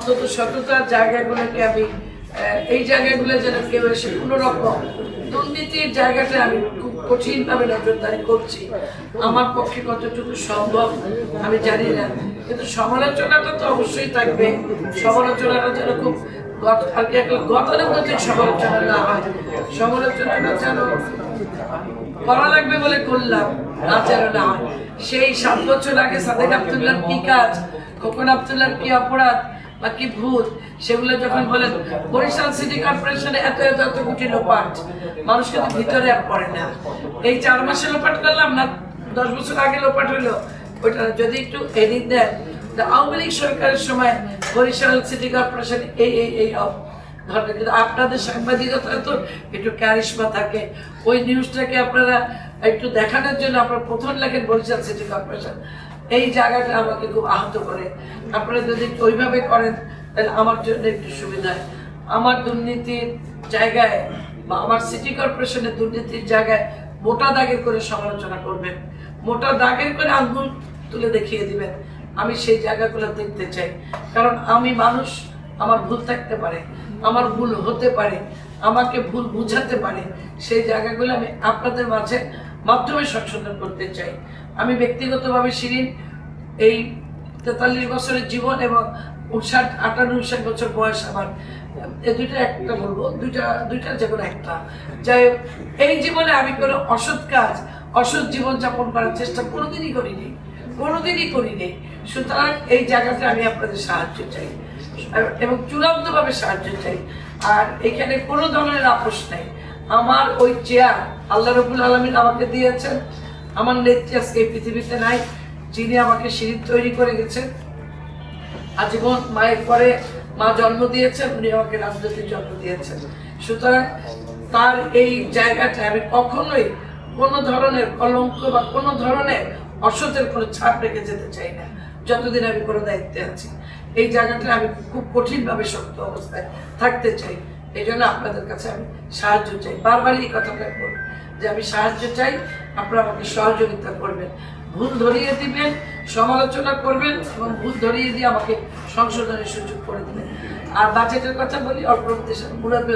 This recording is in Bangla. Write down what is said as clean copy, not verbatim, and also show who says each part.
Speaker 1: অন্তত সততার জায়গাগুলোকে আমি এই জায়গাগুলো যেন কেউ এসে কোনো রকম দুর্নীতির জায়গাটা আমি খুব কঠিনভাবে নজরদারি করছি। আমার পক্ষে কতটুকু সম্ভব আমি জানি না, কিন্তু সমালোচনাটা তো অবশ্যই থাকবে। সমালোচনাটা যেন খুব গতানুগতিক সমালোচনা না হয়, সমালোচনাটা যেন করা লাগবে বলে করলাম না যেন না হয়। সেই 7 বছর আগে সাদেক আব্দুল্লাহর কি কাজ, খোকন আব্দুল্লাহর কি অপরাধ বা কি ভূত, সেগুলো যখন বলেন বরিশাল সিটি কর্পোরেশনে এত এত এত কোটি লোপাট, মানুষ কিন্তু ভিতরে আর পড়ে না। এই 4 মাসে লোপাট করলাম না, 10 বছর আগে লোপাট হইলো, ওইটা যদি একটু এডিট দেন। আওয়ামী লীগ সরকারের সময় বরিশাল সিটি কর্পোরেশন এই ধরনের, কিন্তু আপনাদের সাংবাদিকতা তো একটু ক্যারিশমা থাকে, ওই নিউজটাকে আপনারা একটু দেখানোর জন্য আপনারা প্রথম লেখেন বরিশাল সিটি কর্পোরেশন। এই জায়গাটা আমাকে খুব আহত করে। আপনারা যদি ওইভাবে করেন তাহলে আমার জন্য একটু সুবিধা হয়। আমার দুর্নীতির জায়গায় বা আমার সিটি কর্পোরেশনের দুর্নীতির জায়গায় মোটা দাগের করে সমালোচনা করবেন, মোটা দাগের করে আঙ্গুল তুলে দেখিয়ে দিবেন। আমি সেই জায়গাগুলো দেখতে চাই, কারণ আমি মানুষ, আমার ভুল থাকতে পারে, আমার ভুল হতে পারে, আমাকে ভুল বুঝাতে পারে। সেই জায়গাগুলো আমি আপনাদের মাধ্যমে সংশোধন করতে চাই। আমি ব্যক্তিগতভাবে শিরিন এই 43 বছরের জীবন এবং 58-59 বছর বয়স আমার, এই দুইটা একটা বলবো, দুইটা যে কোনো একটা। যাই হোক, এই জীবনে আমি কোনো অসৎ কাজ, অসৎ জীবনযাপন করার চেষ্টা কোনোদিনই করিনি। সুতরাং এই জায়গাতে আমি আপনাদের সাহায্য চাই এবং চূড়ান্তভাবে সাহায্য চাই। আর এখানে কোনো ধরনের আপোষ নাই। আমার ওই চেয়ার আল্লাহ রাব্বুল আলামিন আমাকে দিয়েছেন। আমার নেত্রী আজকে এই পৃথিবীতে নাই, যিনি আমাকে সিঁড়ি তৈরি করে গেছেন। আজীবন মায়ের পরে মা জন্ম দিয়েছেন, উনি আমাকে রাজনীতির জন্ম দিয়েছেন। সুতরাং তার এই জায়গাটা আমি কখনোই কোনো ধরনের কলঙ্ক বা কোনো ধরনের অসতের কোনো ছাপ রেখে যেতে চাই না, যতদিন আমি কোনো দায়িত্বে আছি। এই জায়গাটা আমি খুব কঠিনভাবে শক্ত অবস্থায় থাকতে চাই। এই জন্য আপনাদের কাছে আমি সাহায্য চাই। বারবার এই কথাটা বলি যে আমি সাহায্য চাই, আপনারা আমাকে সহযোগিতা করবেন, ভুল ধরিয়ে দিবেন, সমালোচনা করবেন এবং ভুল ধরিয়ে দিয়ে আমাকে সংশোধনের সুযোগ করে দিবেন। আর বাজেটের কথা বলি, অল্প মুরব্বী